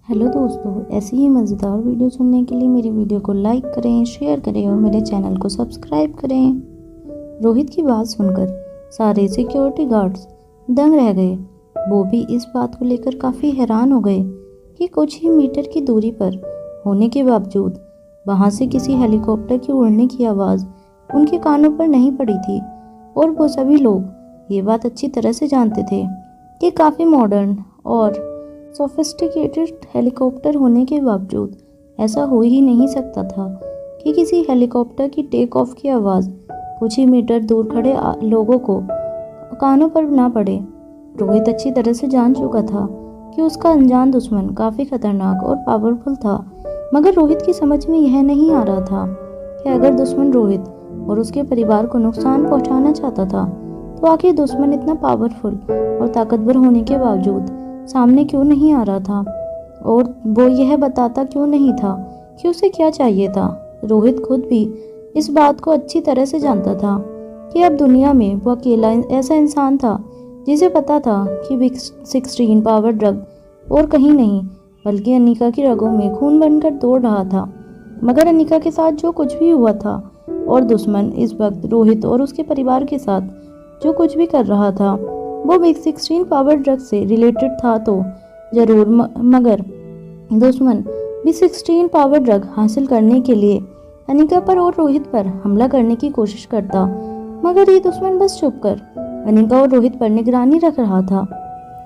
Hello दोस्तों, ऐसी ही मज़ेदार वीडियो सुनने के लिए मेरी वीडियो को लाइक करें, शेयर करें और मेरे चैनल को सब्सक्राइब करें। रोहित की बात सुनकर सारे सिक्योरिटी गार्ड्स दंग रह गए। वो भी इस बात को लेकर काफ़ी हैरान हो गए कि कुछ ही मीटर की दूरी पर होने के बावजूद वहाँ से किसी हेलीकॉप्टर की उड़ने की आवाज़ उनके कानों पर नहीं पड़ी थी। और वो सभी लोग ये बात अच्छी तरह से जानते थे कि काफ़ी मॉडर्न और सोफिस्टिकेटेड हेलीकॉप्टर होने के बावजूद ऐसा हो ही नहीं सकता था कि किसी हेलीकॉप्टर की टेक ऑफ की आवाज़ कुछ ही मीटर दूर खड़े लोगों को कानों पर ना पड़े। रोहित अच्छी तरह से जान चुका था कि उसका अनजान दुश्मन काफ़ी खतरनाक और पावरफुल था, मगर रोहित की समझ में यह नहीं आ रहा था कि अगर दुश्मन रोहित और उसके परिवार को नुकसान पहुंचाना चाहता था तो आखिर दुश्मन इतना पावरफुल और ताकतवर होने के बावजूद सामने क्यों नहीं आ रहा था, और वो यह बताता क्यों नहीं था कि उसे क्या चाहिए था। रोहित खुद भी इस बात को अच्छी तरह से जानता था कि अब दुनिया में वो अकेला ऐसा इंसान था जिसे पता था कि Big16 पावर ड्रग और कहीं नहीं बल्कि अनिका की रगों में खून बनकर दौड़ रहा था। मगर अनिका के साथ जो कुछ भी हुआ था और दुश्मन इस वक्त रोहित और उसके परिवार के साथ जो कुछ भी कर रहा था वो Big16 पावर ड्रग से रिलेटेड था तो जरूर, मगर दुश्मन Big16 पावर ड्रग हासिल करने के लिए अनिका पर और रोहित पर हमला करने की कोशिश करता, मगर ये दुश्मन बस चुप कर अनिका और रोहित पर निगरानी रख रहा था।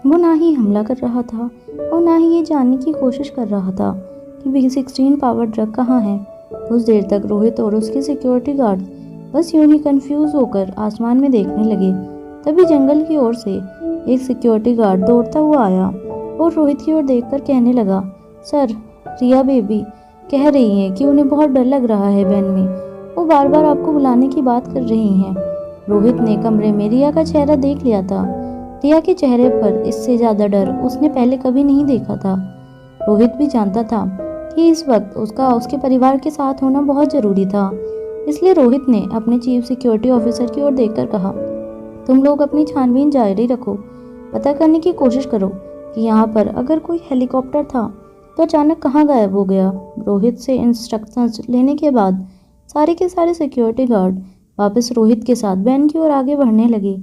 वो ना ही हमला कर रहा था और ना ही ये जानने की कोशिश कर रहा था कि Big16 पावर ड्रग कहाँ है। कुछ देर तक रोहित और उसके सिक्योरिटी गार्ड बस यूं ही कंफ्यूज होकर आसमान में देखने लगे। तभी जंगल की ओर से एक सिक्योरिटी गार्ड दौड़ता हुआ आया और रोहित की ओर देखकर कहने लगा, सर, रिया बेबी कह रही हैं कि उन्हें बहुत डर लग रहा है वैन में। वो बार बार आपको बुलाने की बात कर रही हैं। रोहित ने कमरे में रिया का चेहरा देख लिया था। रिया के चेहरे पर इससे ज़्यादा डर उसने पहले कभी नहीं देखा था। रोहित भी जानता था कि इस वक्त उसका उसके परिवार के साथ होना बहुत ज़रूरी था। इसलिए रोहित ने अपने चीफ सिक्योरिटी ऑफिसर की ओर देखकर कहा, तुम लोग अपनी छानबीन जारी रखो, पता करने की कोशिश करो कि यहाँ पर अगर कोई हेलीकॉप्टर था तो अचानक कहाँ गायब हो गया। रोहित से इंस्ट्रक्शंस लेने के बाद सारे के सारे सिक्योरिटी गार्ड वापस रोहित के साथ वैन की ओर आगे बढ़ने लगे।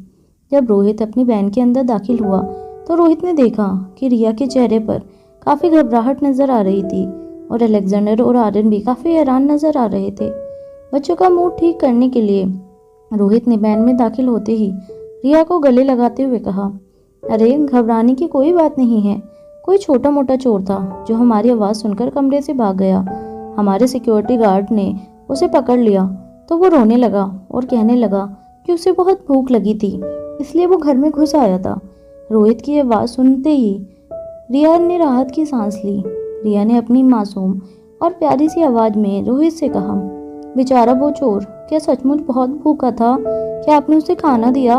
जब रोहित अपनी वैन के अंदर दाखिल हुआ तो रोहित ने देखा कि रिया के चेहरे पर काफ़ी घबराहट नजर आ रही थी और अलेक्जेंडर और आर्यन भी काफ़ी हैरान नजर आ रहे थे। बच्चों का मूड ठीक करने के लिए रोहित ने वैन में दाखिल होते ही रिया को गले लगाते हुए कहा, अरे घबराने की कोई बात नहीं है, कोई छोटा मोटा चोर था जो हमारी आवाज़ सुनकर कमरे से भाग गया। हमारे सिक्योरिटी गार्ड ने उसे पकड़ लिया तो वो रोने लगा और कहने लगा कि उसे बहुत भूख लगी थी, इसलिए वो घर में घुस आया था। रोहित की आवाज़ सुनते ही रिया ने राहत की सांस ली। रिया ने अपनी मासूम और प्यारी सी आवाज़ में रोहित से कहा, बेचारा वो चोर क्या सचमुच बहुत भूखा था? क्या आपने उसे खाना दिया?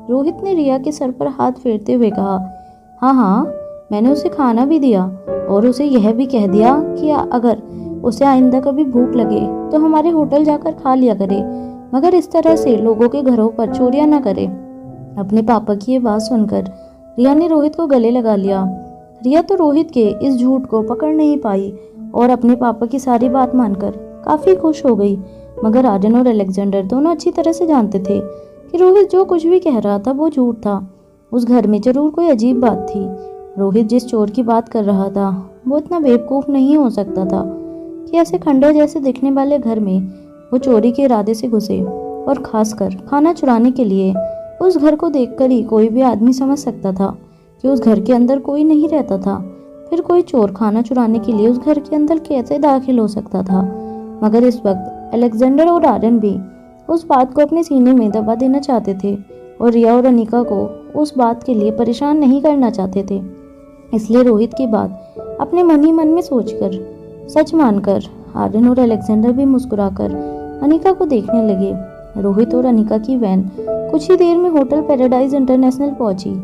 रोहित ने रिया के सर पर हाथ फेरते हुए कहा, हाँ हाँ, मैंने उसे खाना भी दिया और उसे यह भी कह दिया कि अगर उसे आइंदा कभी भूख लगे तो हमारे होटल जाकर खा लिया करे, मगर इस तरह से लोगों के घरों पर चोरियां ना करे। अपने पापा की ये बात सुनकर रिया ने रोहित को गले लगा लिया। रिया तो रोहित के इस झूठ को पकड़ नहीं पाई और अपने पापा की सारी बात मानकर काफ़ी खुश हो गई। मगर आर्यन और अलेक्जेंडर दोनों अच्छी तरह से जानते थे कि रोहित जो कुछ भी कह रहा था वो झूठ था। उस घर में जरूर कोई अजीब बात थी। रोहित जिस चोर की बात कर रहा था वो इतना बेवकूफ़ नहीं हो सकता था कि ऐसे खंडर जैसे दिखने वाले घर में वो चोरी के इरादे से घुसे, और खासकर खाना चुराने के लिए। उस घर को देखकर ही कोई भी आदमी समझ सकता था कि उस घर के अंदर कोई नहीं रहता था। फिर कोई चोर खाना चुराने के लिए उस घर के अंदर कैसे दाखिल हो सकता था? मगर इस वक्त अलेक्जेंडर और आर्यन भी उस बात को अपने सीने में दबा देना चाहते थे और रिया और अनिका को उस बात के लिए परेशान नहीं करना चाहते थे। इसलिए रोहित की बात अपने मन ही मन में सोचकर सच मानकर आर्यन और अलेक्जेंडर भी मुस्कुराकर अनिका को देखने लगे। रोहित और अनिका की वैन कुछ ही देर में होटल पैराडाइज इंटरनेशनल पहुंची।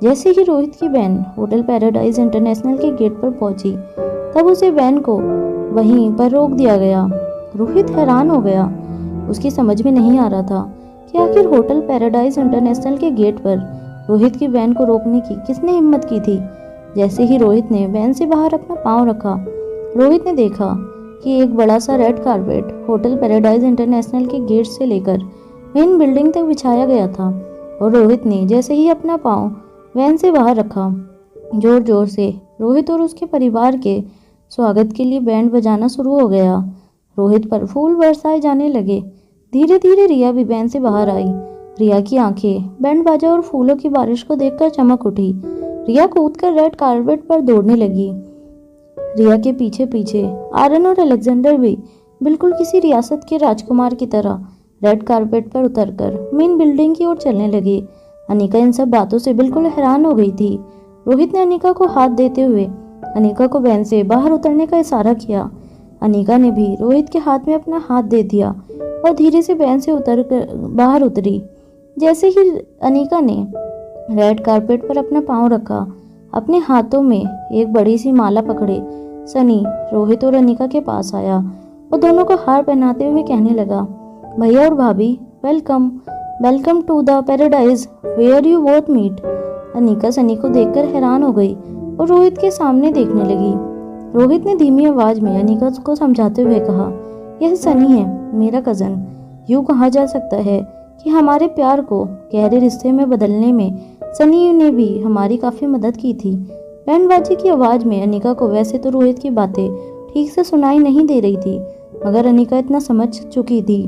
जैसे ही रोहित की वैन होटल पैराडाइज इंटरनेशनल के गेट पर पहुंची तब उसे वैन को वहीं पर रोक दिया गया। रोहित हैरान हो गया। उसकी समझ में नहीं आ रहा था कि आखिर होटल पैराडाइज इंटरनेशनल के गेट पर रोहित की वैन को रोकने की किसने हिम्मत की थी। जैसे ही रोहित ने वैन से बाहर अपना पाँव रखा, रोहित ने देखा कि एक बड़ा सा red carpet hotel paradise international के गेट से लेकर मेन बिल्डिंग तक बिछाया गया था। और रोहित ने जैसे ही अपना पाँव वैन से बाहर रखा, जोर जोर से रोहित और उसके परिवार के स्वागत के लिए बैंड बजाना शुरू हो गया। रोहित पर फूल बरसाए जाने लगे। धीरे धीरे रिया भी वैन से बाहर आई। रिया की आंखें बैंड बाजा और फूलों की बारिश को देखकर चमक उठी। रिया कूदकर रेड कारपेट पर दौड़ने लगी। रिया के पीछे पीछे आरन और अलेक्जेंडर भी बिल्कुल किसी रियासत के राजकुमार की तरह रेड कारपेट पर उतरकर मेन बिल्डिंग की ओर चलने लगे। अनिका इन सब बातों से बिल्कुल हैरान हो गई थी। रोहित ने अनिका को हाथ देते हुए अनिका को वैन से बाहर उतरने का इशारा किया। अनिका ने भी रोहित के हाथ में अपना हाथ दे दिया और धीरे से वैन से उतर कर बाहर उतरी। जैसे ही अनिका ने रेड कारपेट पर अपना पाँव रखा, अपने हाथों में एक बड़ी सी माला पकड़े सनी रोहित और अनिका के पास आया और दोनों को हार पहनाते हुए कहने लगा, भैया और भाभी welcome welcome to the paradise where you both meet. Anika Sunny को देखकर हैरान हो गई और रोहित के सामने देखने लगी। रोहित ने धीमी आवाज में अनिका को समझाते हुए कहा, यह सनी है, मेरा कजन। यूँ कहा जा सकता है कि हमारे प्यार को गहरे रिश्ते में बदलने में सनी ने भी हमारी काफ़ी मदद की थी। बैंडबाजी की आवाज़ में अनिका को वैसे तो रोहित की बातें ठीक से सुनाई नहीं दे रही थी, मगर अनिका इतना समझ चुकी थी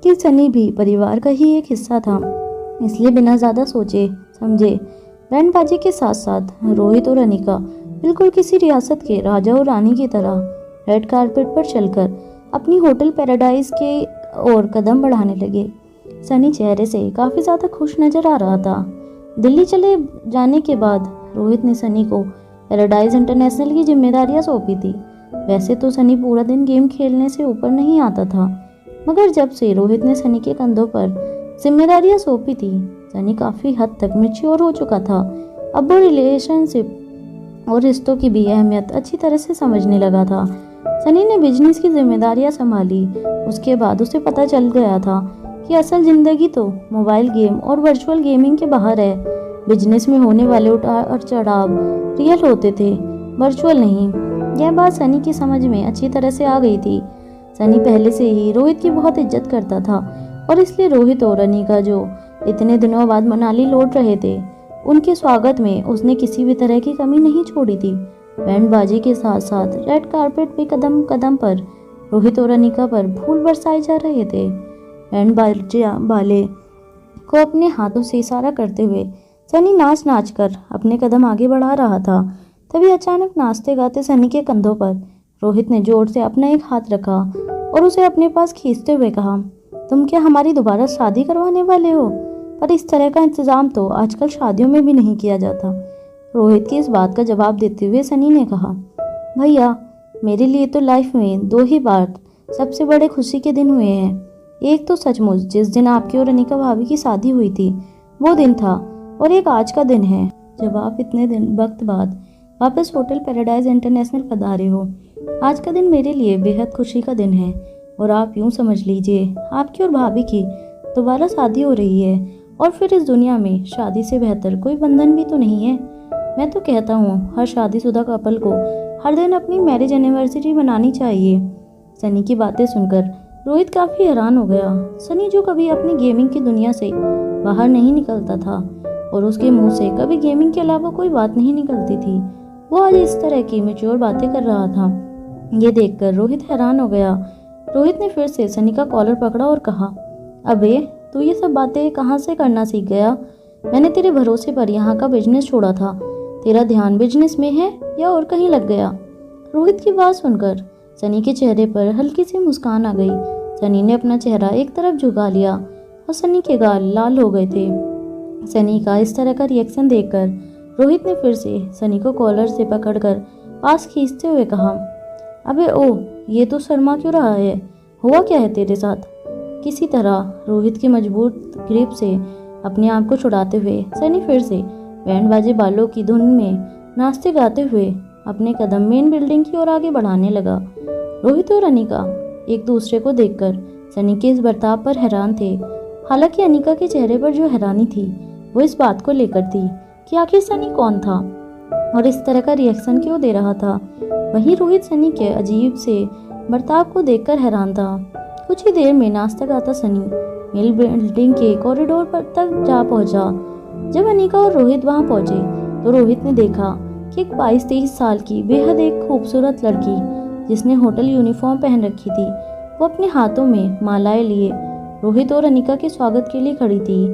कि सनी भी परिवार का ही एक हिस्सा था, इसलिए बिना ज़्यादा सोचे समझे बैंडबाजी के साथ साथ रोहित और अनिका बिल्कुल किसी रियासत के राजा और रानी की तरह रेड कारपेट पर चलकर अपनी होटल पैराडाइज के ओर कदम बढ़ाने लगे। सनी चेहरे से काफ़ी ज़्यादा खुश नज़र आ रहा था। दिल्ली चले जाने के बाद रोहित ने सनी को पैराडाइज इंटरनेशनल की जिम्मेदारियां सौंपी थी। वैसे तो सनी पूरा दिन गेम खेलने से ऊपर नहीं आता था, मगर जब से रोहित ने सनी के कंधों पर जिम्मेदारियां सौंपी थी, सनी काफ़ी हद तक मैच्योर हो चुका था। अब वो रिलेशनशिप और रिश्तों की भी अहमियत अच्छी तरह से समझने लगा था। सनी ने बिजनेस की जिम्मेदारियां संभाली। उसके बाद उसे पता चल गया था कि असल ज़िंदगी तो मोबाइल गेम और वर्चुअल गेमिंग के बाहर है। बिजनेस में होने वाले उतार चढ़ाव रियल होते थे, वर्चुअल नहीं। यह बात सनी की समझ में अच्छी तरह से आ गई थी। सनी पहले से ही रोहित की बहुत इज्जत करता था और इसलिए रोहित और अनिका जो इतने दिनों बाद मनाली लौट रहे थे, उनके स्वागत में उसने किसी भी तरह की कमी नहीं छोड़ी थी। बैंडबाजी के साथ साथ रेड कारपेट पे कदम कदम पर रोहित और अनिका पर फूल बरसाए जा रहे थे। बैंड वाले को अपने हाथों से इशारा करते हुए सनी नाच नाच कर अपने कदम आगे बढ़ा रहा था। तभी अचानक नाचते गाते सनी के कंधों पर रोहित ने जोर से अपना एक हाथ रखा और उसे अपने पास खींचते हुए कहा, तुम क्या हमारी दोबारा शादी करवाने वाले हो? पर इस तरह का इंतजाम तो आजकल शादियों में भी नहीं किया जाता। रोहित की इस बात का जवाब देते हुए सनी ने कहा, भैया मेरे लिए तो लाइफ में 2 ही बार सबसे बड़े खुशी के दिन हुए हैं। एक तो सचमुच जिस दिन आपकी और अनिका भाभी की शादी हुई थी वो दिन था, और एक आज का दिन है जब आप इतने दिन वक्त बाद वापस होटल पैराडाइज इंटरनेशनल पधारे हो। आज का दिन मेरे लिए बेहद खुशी का दिन है और आप यूँ समझ लीजिए आपकी और भाभी की दोबारा शादी हो रही है, और फिर इस दुनिया में शादी से बेहतर कोई बंधन भी तो नहीं है। मैं तो कहता हूँ हर शादीशुदा कपल को हर दिन अपनी मैरिज एनिवर्सरी मनानी चाहिए। सनी की बातें सुनकर रोहित काफ़ी हैरान हो गया। सनी जो कभी अपनी गेमिंग की दुनिया से बाहर नहीं निकलता था और उसके मुंह से कभी गेमिंग के अलावा कोई बात नहीं निकलती थी, वो आज इस तरह की मैच्योर बातें कर रहा था। ये देखकर रोहित हैरान हो गया। रोहित ने फिर से सनी का कॉलर पकड़ा और कहा, अबे तू ये सब बातें कहाँ से करना सीख गया? मैंने तेरे भरोसे पर यहाँ का बिजनेस छोड़ा था। तेरा ध्यान बिजनेस में है या और कहीं लग गया? रोहित की बात सुनकर सनी के चेहरे पर हल्की सी मुस्कान आ गई। सनी ने अपना चेहरा एक तरफ झुका लिया और सनी के गाल लाल हो गए थे। सनी का इस तरह का रिएक्शन देखकर रोहित ने फिर से सनी को कॉलर से पकड़कर पास खींचते हुए कहा, अबे ओ ये तो शर्मा क्यों रहा है? हुआ क्या है तेरे साथ? किसी तरह रोहित की मजबूत ग्रिप से अपने आप को छुड़ाते हुए सनी फिर से बैंड बाजे बालों की धुन में नाचते गाते हुए अपने कदम मेन बिल्डिंग की ओर आगे बढ़ाने लगा। रोहित और अनिका एक दूसरे को देखकर सनी के इस बर्ताव पर हैरान थे। हालांकि अनिका के चेहरे पर जो हैरानी थी वो इस बात को लेकर थी कि आखिर सनी कौन था। और इस तरह का रिएक्शन क्यों दे रहा था। वहीं रोहित सनी के अजीब से बर्ताव को देखकर हैरान था। कुछ ही देर में नाश्ता खाता सनी मेल बिल्डिंग के कॉरिडोर पर तक जा पहुंचा। जब अनिका और रोहित वहां पहुंचे तो रोहित ने देखा कि एक 22-23 साल की बेहद एक खूबसूरत लड़की जिसने होटल यूनिफॉर्म पहन रखी थी, वो अपने हाथों में मालाएं लिए रोहित और अनिका के स्वागत के लिए खड़ी थी।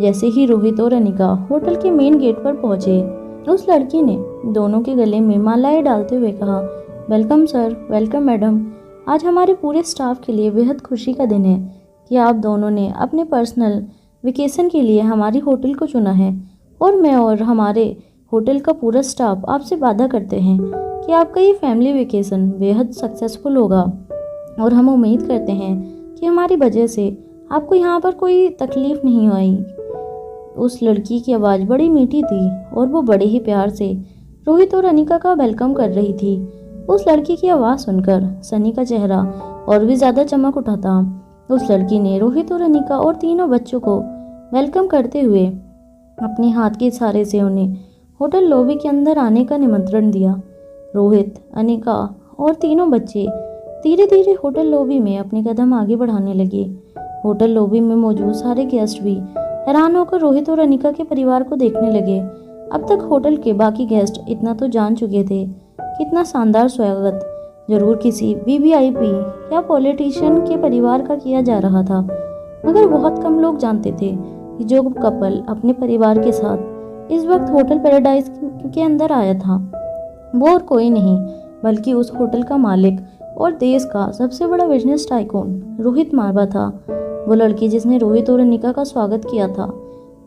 जैसे ही रोहित और अनिका होटल के मेन गेट पर पहुंचे, उस लड़की ने दोनों के गले में मालाएं डालते हुए कहा, वेलकम सर, वेलकम मैडम। आज हमारे पूरे स्टाफ के लिए बेहद खुशी का दिन है कि आप दोनों ने अपने पर्सनल वेकेशन के लिए हमारी होटल को चुना है और मैं और हमारे होटल का पूरा स्टाफ आपसे वादा करते हैं कि आपका ये फैमिली वेकेशन बेहद सक्सेसफुल होगा और हम उम्मीद करते हैं कि हमारी वजह से आपको यहाँ पर कोई तकलीफ नहीं आई। उस लड़की की आवाज़ बड़ी मीठी थी और वो बड़े ही प्यार से रोहित और अनिका का वेलकम कर रही थी। उस लड़की की आवाज़ सुनकर सनी का चेहरा और भी ज़्यादा चमक उठा था। उस लड़की ने रोहित और अनिका और तीनों बच्चों को वेलकम करते हुए अपने हाथ के इशारे से उन्हें होटल लॉबी के अंदर आने का निमंत्रण दिया। रोहित, अनिका और तीनों बच्चे धीरे धीरे होटल लॉबी में अपने कदम आगे बढ़ाने लगे। होटल लॉबी में मौजूद सारे गेस्ट भी हैरान होकर रोहित और अनिका के परिवार को देखने लगे। अब तक होटल के बाकी गेस्ट इतना तो जान चुके थे कि इतना शानदार स्वागत जरूर किसी वीवीआईपी या पॉलिटिशियन के परिवार का किया जा रहा था, मगर बहुत कम लोग जानते थे कि जो कपल अपने परिवार के साथ इस वक्त होटल पैराडाइज के अंदर आया था वो और कोई नहीं बल्कि उस होटल का मालिक और देश का सबसे बड़ा बिजनेस टाइकून रोहित मारवा था। वो लड़की जिसने रोहित और अनिका का स्वागत किया था,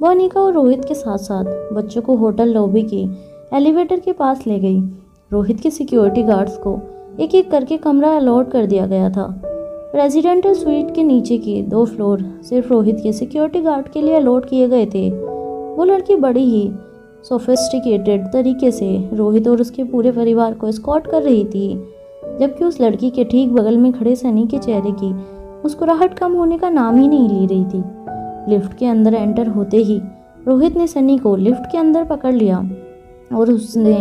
वो अनिका और रोहित के साथ साथ बच्चों को होटल लॉबी के एलिवेटर के पास ले गई। रोहित के सिक्योरिटी गार्ड्स को एक एक करके कमरा अलॉट कर दिया गया था। रेजिडेंटल स्वीट के नीचे के 2 फ्लोर सिर्फ रोहित के सिक्योरिटी गार्ड के लिए अलॉट किए गए थे। वो लड़की बड़ी ही सोफिस्टिकेटेड तरीके से रोहित और उसके पूरे परिवार को एस्कॉर्ट कर रही थी, जबकि उस लड़की के ठीक बगल में खड़े सनी के चेहरे की मुस्कुराहट कम होने का नाम ही नहीं ले रही थी। लिफ्ट के अंदर एंटर होते ही रोहित ने सनी को लिफ्ट के अंदर पकड़ लिया और उसने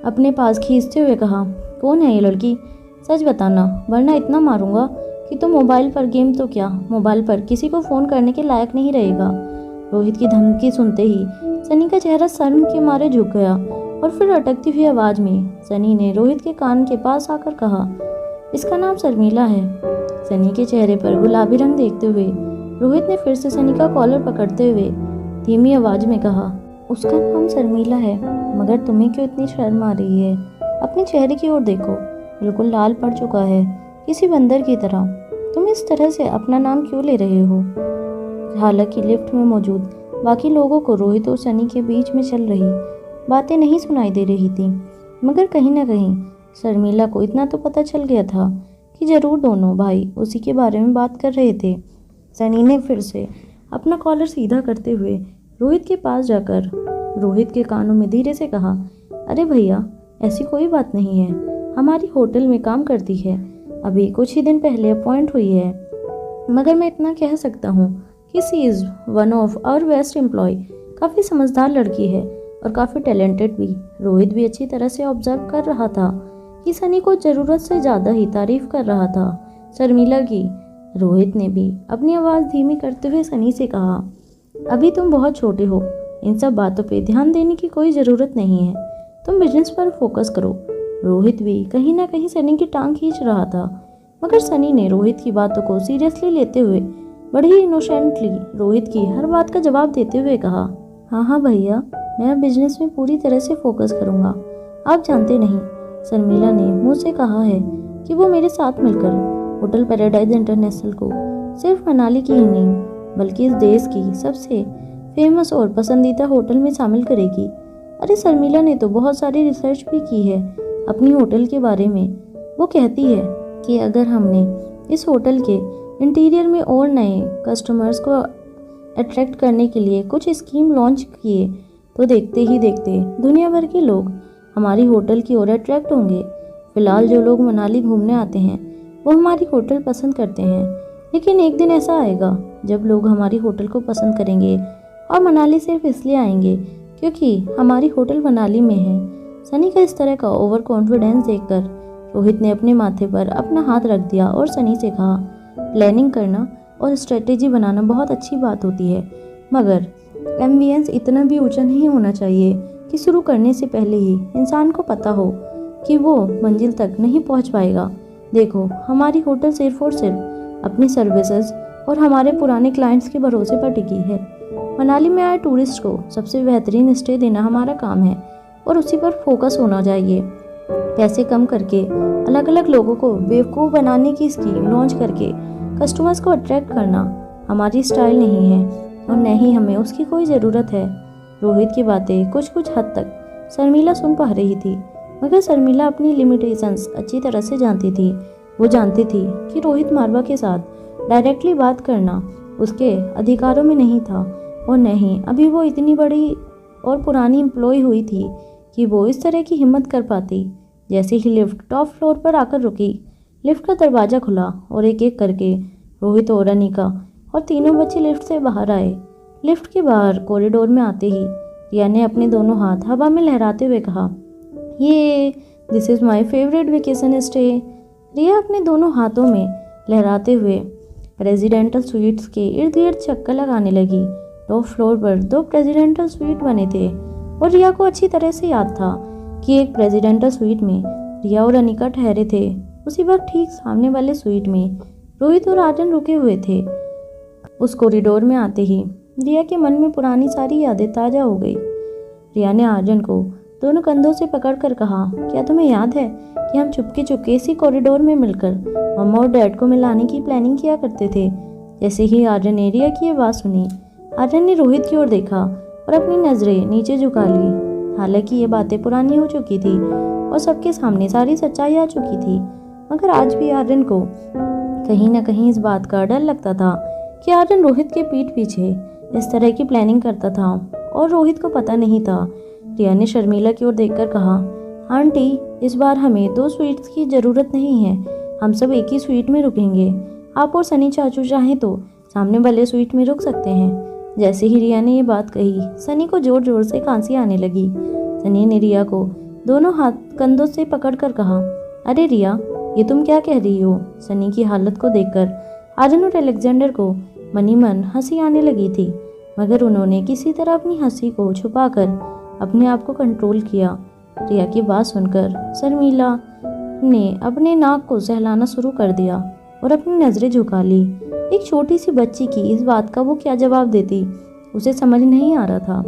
अपने पास खींचते हुए कहा, कौन है ये लड़की? सच बताना, वरना इतना मारूंगा कि तो मोबाइल पर गेम तो क्या, मोबाइल पर किसी को फ़ोन करने के लायक नहीं रहेगा। रोहित की धमकी सुनते ही सनी का चेहरा शर्म के मारे झुक गया और फिर अटकती हुई आवाज़ में सनी ने रोहित के कान के पास आकर कहा, इसका नाम शर्मिला है। सनी के चेहरे पर गुलाबी रंग देखते हुए रोहित ने फिर से सनी का कॉलर पकड़ते हुए धीमी आवाज़ में कहा, उसका नाम शर्मिला है, मगर तुम्हें क्यों इतनी शर्म आ रही है? अपने चेहरे की ओर देखो, बिल्कुल लाल पड़ चुका है, किसी बंदर की तरह। तुम इस तरह से अपना नाम क्यों ले रहे हो? हालांकि लिफ्ट में मौजूद बाकी लोगों को रोहित और सनी के बीच में चल रही बातें नहीं सुनाई दे रही थी, मगर कहीं ना कहीं शर्मिला को इतना तो पता चल गया था कि जरूर दोनों भाई उसी के बारे में बात कर रहे थे। सनी ने फिर से अपना कॉलर सीधा करते हुए रोहित के पास जाकर रोहित के कानों में धीरे से कहा, अरे भैया, ऐसी कोई बात नहीं है, हमारी होटल में काम करती है, अभी कुछ ही दिन पहले अपॉइंट हुई है, मगर मैं इतना कह सकता हूँ कि she is one of our best employee. काफ़ी समझदार लड़की है और काफ़ी टैलेंटेड भी। रोहित भी अच्छी तरह से ऑब्जर्व कर रहा था कि सनी को ज़रूरत से ज़्यादा ही तारीफ कर रहा था शर्मिला की। रोहित ने भी अपनी आवाज़ धीमी करते हुए सनी से कहा, अभी तुम बहुत छोटे हो, इन सब बातों पे ध्यान देने की कोई ज़रूरत नहीं है, तुम बिजनेस पर फोकस करो। रोहित भी कहीं ना कहीं सनी की टांग खींच रहा था, मगर सनी ने रोहित की बातों को सीरियसली लेते हुए बड़ी ही इनोसेंटली रोहित की हर बात का जवाब देते हुए कहा, हाँ भैया, मैं अब बिजनेस में पूरी तरह से फोकस करूँगा। आप जानते नहीं, शर्मिला ने मुझसे कहा है कि वो मेरे साथ मिलकर होटल पैराडाइज इंटरनेशनल को सिर्फ मनाली की ही नहीं बल्कि इस देश की सबसे फेमस और पसंदीदा होटल में शामिल करेगी। अरे शर्मिला ने तो बहुत सारी रिसर्च भी की है अपनी होटल के बारे में। वो कहती है कि अगर हमने इस होटल के इंटीरियर में और नए कस्टमर्स को अट्रैक्ट करने के लिए कुछ स्कीम लॉन्च किए तो देखते ही देखते दुनिया भर के लोग हमारी होटल की ओर अट्रैक्ट होंगे। फिलहाल जो लोग मनाली घूमने आते हैं वो हमारी होटल पसंद करते हैं, लेकिन एक दिन ऐसा आएगा जब लोग हमारी होटल को पसंद करेंगे और मनाली सिर्फ इसलिए आएंगे क्योंकि हमारी होटल मनाली में है। सनी का इस तरह का ओवर कॉन्फिडेंस देखकर रोहित ने अपने माथे पर अपना हाथ रख दिया और सनी से कहा, प्लानिंग करना और स्ट्रेटेजी बनाना बहुत अच्छी बात होती है, मगर एम्बियंस इतना भी ऊंचा नहीं होना चाहिए कि शुरू करने से पहले ही इंसान को पता हो कि वो मंजिल तक नहीं पहुंच पाएगा। देखो, हमारी होटल सिर्फ और सिर्फ अपनी सर्विसेज और हमारे पुराने क्लाइंट्स के भरोसे पर टिकी है। मनाली में आए टूरिस्ट को सबसे बेहतरीन स्टे देना हमारा काम है और उसी पर फोकस होना चाहिए। पैसे कम करके अलग अलग लोगों को बेवकूफ़ बनाने की स्कीम लॉन्च करके कस्टमर्स को अट्रैक्ट करना हमारी स्टाइल नहीं है और न ही हमें उसकी कोई ज़रूरत है। रोहित की बातें कुछ हद तक शर्मिला सुन पा रही थी, मगर शर्मिला अपनी लिमिटेशंस अच्छी तरह से जानती थी। वो जानती थी कि रोहित मारवा के साथ डायरेक्टली बात करना उसके अधिकारों में नहीं था और न ही अभी वो इतनी बड़ी और पुरानी एम्प्लॉय हुई थी कि वो इस तरह की हिम्मत कर पाती। जैसे ही लिफ्ट टॉप फ्लोर पर आकर रुकी, लिफ्ट का दरवाज़ा खुला और एक एक करके रोहित और अनिका और तीनों बच्चे लिफ्ट से बाहर आए। लिफ्ट के बाहर कॉरिडोर में आते ही रिया ने अपने दोनों हाथ हवा में लहराते हुए कहा, ये this is my favourite vacation stay. Riya अपने दोनों हाथों में लहराते हुए प्रेसिडेंटल स्वीट्स के इर्द गिर्द चक्कर लगाने लगी। टॉप फ्लोर पर 2 प्रेसिडेंटल स्वीट बने थे और रिया को अच्छी तरह से याद था कि एक प्रेसिडेंटल स्वीट में रिया और अनिका ठहरे थे। उसी वक्त ठीक सामने वाले स्वीट में रोहित और आर्यन रुके हुए थे। उस कॉरिडोर में आते ही रिया के मन में पुरानी सारी यादें ताज़ा हो गई। रिया ने आर्यन को दोनों कंधों से पकड़कर कहा, क्या तुम्हें याद है कि हम चुपके चुपके इसी कॉरिडोर में मिलकर मम्मा और डैड को मिलाने की प्लानिंग किया करते थे। जैसे ही आर्यन ने रिया की ये बात सुनी, आर्यन ने रोहित की ओर देखा और अपनी नज़रें नीचे झुका ली। हालांकि ये बातें पुरानी हो चुकी थी और सबके सामने सारी सच्चाई आ चुकी थी, मगर आज भी आर्यन को कहीं ना कहीं इस बात का डर लगता था कि आर्यन रोहित के पीठ पीछे इस तरह की प्लानिंग करता था और रोहित को पता नहीं था। रिया ने शर्मिला की ओर देखकर कहा, आंटी, इस बार हमें 2 स्वीट्स की ज़रूरत नहीं है, हम सब एक ही स्वीट में रुकेंगे। आप और सनी चाचू चाहें तो सामने वाले स्वीट में रुक सकते हैं। जैसे ही रिया ने ये बात कही, सनी को जोर जोर से खांसी आने लगी। सनी ने रिया को दोनों हाथ कंधों से पकड़कर कहा, अरे रिया, ये तुम क्या कह रही हो? सनी की हालत को देखकर आर्यन और अलेक्जेंडर को मनी मन हंसी आने लगी थी, मगर उन्होंने किसी तरह अपनी हंसी को छुपाकर अपने आप को कंट्रोल किया। रिया की बात सुनकर शर्मिला ने अपने नाक को सहलाना शुरू कर दिया और अपनी नज़रें झुका ली। एक छोटी सी बच्ची की इस बात का वो क्या जवाब देती, उसे समझ नहीं आ रहा था,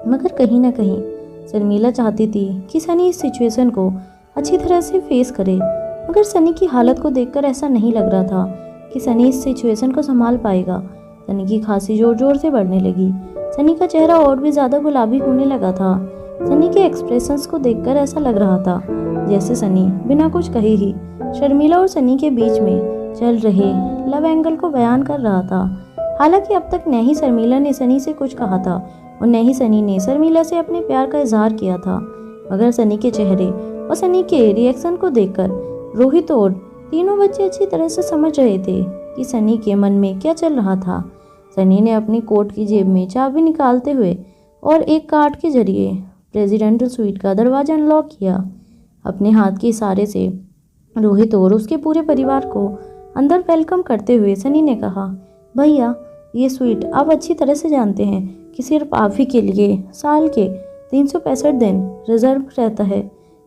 मगर कहीं ना कहीं शर्मिला चाहती थी कि सनी इस सिचुएशन को अच्छी तरह से फेस करे। मगर सनी की हालत को देखकर ऐसा नहीं लग रहा था कि सनी इस सिचुएशन को संभाल पाएगा। सनी की खांसी जोर जोर से बढ़ने लगी। सनी का चेहरा और भी ज़्यादा गुलाबी होने लगा था। सनी के एक्सप्रेशंस को देखकर ऐसा लग रहा था जैसे सनी बिना कुछ कहे ही शर्मिला और सनी के बीच में चल रहे लव एंगल को बयान कर रहा था। हालांकि अब तक न ही शर्मिला ने सनी से कुछ कहा था और न ही सनी ने शर्मिला से अपने प्यार का इजहार किया था, मगर सनी के चेहरे और सनी के रिएक्शन को देखकर रोहित और तीनों बच्चे अच्छी तरह से समझ रहे थे कि सनी के मन में क्या चल रहा था। सनी ने अपनी कोट की जेब में चाबी निकालते हुए और एक कार्ड के जरिए प्रेसिडेंटल स्वीट का दरवाज़ा अनलॉक किया। अपने हाथ के इशारे से रोहित और उसके पूरे परिवार को अंदर वेलकम करते हुए सनी ने कहा, भैया, ये स्वीट आप अच्छी तरह से जानते हैं कि सिर्फ आप ही के लिए साल के 365 दिन रिजर्व रहता है।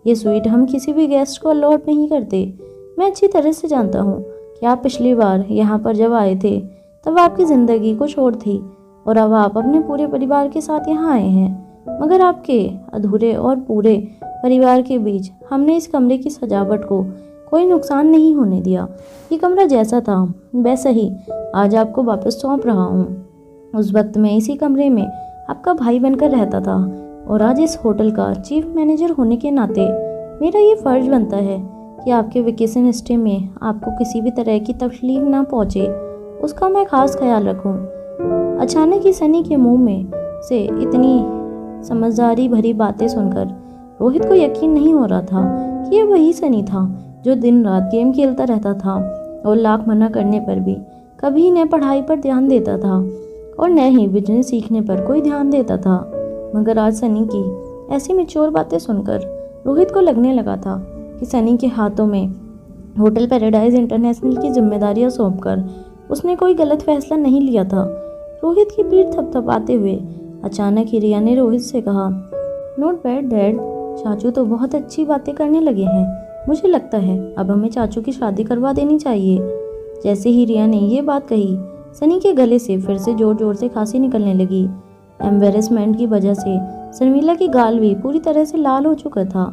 ये स्वीट हम किसी भी गेस्ट को अलॉट नहीं करते। मैं अच्छी तरह से जानता हूँ कि आप पिछली बार यहाँ पर जब आए थे तब आपकी ज़िंदगी कुछ और थी और अब आप अपने पूरे परिवार के साथ यहाँ आए हैं, मगर आपके अधूरे और पूरे परिवार के बीच हमने इस कमरे की सजावट को कोई नुकसान नहीं होने दिया। ये कमरा जैसा था वैसा ही आज आपको वापस सौंप रहा हूँ। उस वक्त मैं इसी कमरे में आपका भाई बनकर रहता था और आज इस होटल का चीफ मैनेजर होने के नाते मेरा ये फ़र्ज बनता है कि आपके वेकेशन स्टे में आपको किसी भी तरह की तकलीफ ना पहुँचे, उसका मैं खास ख्याल रखूँ। अचानक ही सनी के मुंह में से इतनी समझदारी भरी बातें सुनकर रोहित को यकीन नहीं हो रहा था कि यह वही सनी था जो दिन रात गेम खेलता रहता था और लाख मना करने पर भी कभी न पढ़ाई पर ध्यान देता था और न ही बिजनेस सीखने पर कोई ध्यान देता था। मगर आज सनी की ऐसी मैच्योर बातें सुनकर रोहित को लगने लगा था कि सनी के हाथों में होटल पैराडाइज इंटरनेशनल की जिम्मेदारियां सौंपकर उसने कोई गलत फैसला नहीं लिया था। रोहित की पीठ थपथपाते हुए अचानक ही रिया ने रोहित से कहा, नॉट बैड डैड, चाचू तो बहुत अच्छी बातें करने लगे हैं। मुझे लगता है अब हमें चाचू की शादी करवा देनी चाहिए। जैसे ही रिया ने ये बात कही, सनी के गले से फिर से जोर जोर से खांसी निकलने लगी। एम्बेरसमेंट की वजह से शर्मिला की गाल भी पूरी तरह से लाल हो चुका था।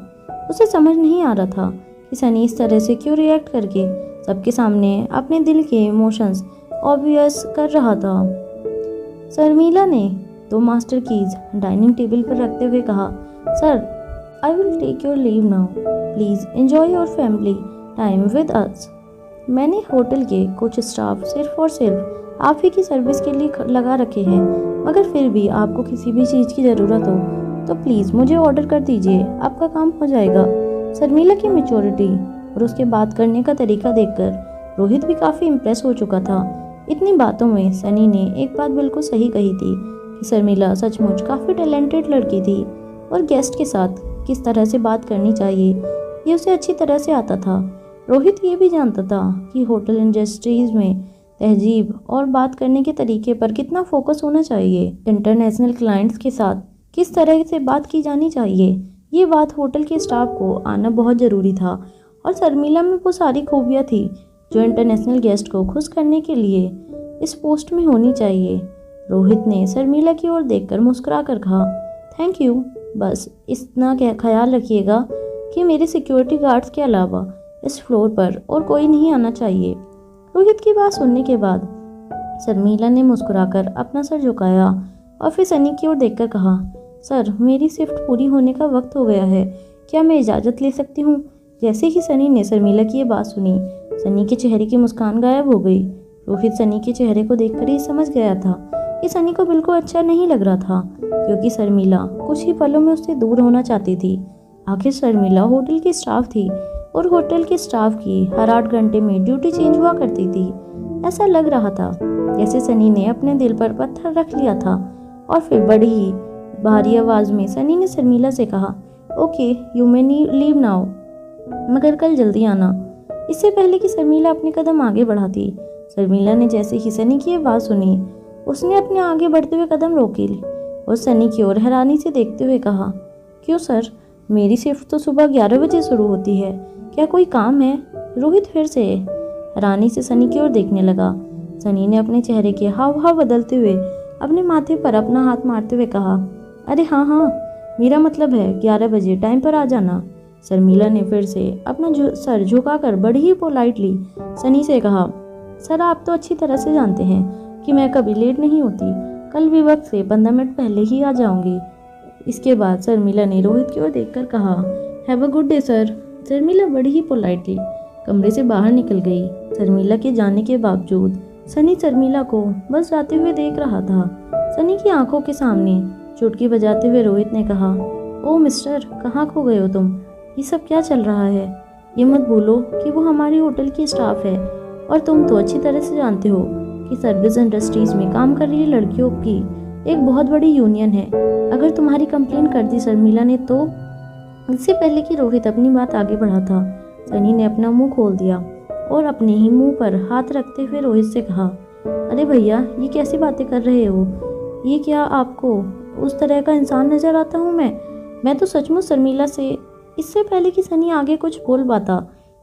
उसे समझ नहीं आ रहा था कि सनी इस तरह से क्यों रिएक्ट करके सबके सामने अपने दिल के इमोशंस ऑब्वियस कर रहा था। शर्मिला ने 2 मास्टर कीज डाइनिंग टेबल पर रखते हुए कहा, sir, I will take your leave now. Please enjoy your family time with us. मैंने होटल के कुछ स्टाफ सिर्फ और सिर्फ आप ही की सर्विस के लिए लगा रखे हैं, मगर फिर भी आपको किसी भी चीज़ की ज़रूरत हो तो प्लीज़ मुझे ऑर्डर कर दीजिए, आपका काम हो जाएगा। शर्मिला की मैच्योरिटी और उसके बात करने का तरीका देखकर रोहित भी काफ़ी इम्प्रेस हो चुका था। इतनी बातों में सनी ने एक बात बिल्कुल सही कही थी कि शर्मिला सचमुच काफ़ी टैलेंटेड लड़की थी और गेस्ट के साथ किस तरह से बात करनी चाहिए ये उसे अच्छी तरह से आता था। रोहित ये भी जानता था कि होटल इंडस्ट्रीज में तहजीब और बात करने के तरीके पर कितना फोकस होना चाहिए। इंटरनेशनल क्लाइंट्स के साथ किस तरह से बात की जानी चाहिए, ये बात होटल के स्टाफ को आना बहुत ज़रूरी था और शर्मिला में वो सारी खूबियाँ थी जो इंटरनेशनल गेस्ट को खुश करने के लिए इस पोस्ट में होनी चाहिए। रोहित ने शर्मिला की ओर देखकर मुस्कुरा कर कहा, थैंक यू, बस इतना ख्याल रखिएगा कि मेरे सिक्योरिटी गार्ड्स के अलावा इस फ्लोर पर और कोई नहीं आना चाहिए। रोहित की बात सुनने के बाद शर्मिला ने मुस्कुराकर अपना सर झुकाया और फिर सनी की ओर देखकर कहा, सर, मेरी शिफ्ट पूरी होने का वक्त हो गया है, क्या मैं इजाज़त ले सकती हूँ? जैसे ही सनी ने शर्मिला की ये बात सुनी, सनी के चेहरे की मुस्कान गायब हो गई। रोहित सनी के चेहरे को देखकर ही समझ गया था कि सनी को बिल्कुल अच्छा नहीं लग रहा था, क्योंकि शर्मिला कुछ ही पलों में उससे दूर होना चाहती थी। आखिर शर्मिला होटल की स्टाफ थी और होटल के स्टाफ की हर 8 घंटे में ड्यूटी चेंज हुआ करती थी। ऐसा लग रहा था जैसे सनी ने अपने दिल पर पत्थर रख लिया था। और फिर बड़ी ही भारी आवाज़ में सनी ने शर्मिला से कहा, okay, you may leave now, मगर कल जल्दी आना। इससे पहले कि शर्मिला अपने कदम आगे बढ़ाती, शर्मिला ने जैसे ही सनी की आवाज़ सुनी, उसने अपने आगे बढ़ते हुए कदम रोके और सनी की ओर हैरानी से देखते हुए कहा, क्यों सर, मेरी शिफ्ट तो सुबह 11 बजे शुरू होती है, क्या कोई काम है? रोहित फिर से हैरानी से सनी की ओर देखने लगा। सनी ने अपने चेहरे के हाव भाव बदलते हुए अपने माथे पर अपना हाथ मारते हुए कहा, अरे हाँ हाँ, मेरा मतलब है 11 बजे टाइम पर आ जाना। शर्मिला ने फिर से अपना सर झुकाकर बड़ी ही पोलाइटली सनी से कहा, सर, आप तो अच्छी तरह से जानते हैं कि मैं कभी लेट नहीं होती, कल भी वक्त से 15 मिनट पहले ही आ जाऊंगी। इसके बाद शर्मिला ने रोहित की ओर देखकर कहा, have a good day sir. Sharmila बड़ी ही पोलाइटली कमरे से बाहर निकल गई। शर्मिला के जाने के बावजूद सनी शर्मिला को बस जाते हुए देख रहा था। सनी की आंखों के सामने चुटकी बजाते हुए रोहित ने कहा, ओ मिस्टर, कहाँ खो गए हो तुम? ये सब क्या चल रहा है? ये मत भूलो कि वो हमारी होटल की स्टाफ है और तुम तो अच्छी तरह से जानते हो कि सर्विस इंडस्ट्रीज में काम कर रही लड़कियों की एक बहुत बड़ी यूनियन है। अगर तुम्हारी कंप्लेन कर दी शर्मिला ने तो। इससे पहले कि रोहित अपनी बात आगे बढ़ा था, सनी ने अपना मुंह खोल दिया और अपने ही मुंह पर हाथ रखते हुए रोहित से कहा, अरे भैया, ये कैसी बातें कर रहे हो? ये क्या आपको उस तरह का इंसान नजर आता हूँ मैं तो सचमुच शर्मिला से। इससे पहले कि सनी आगे कुछ बोल पाता,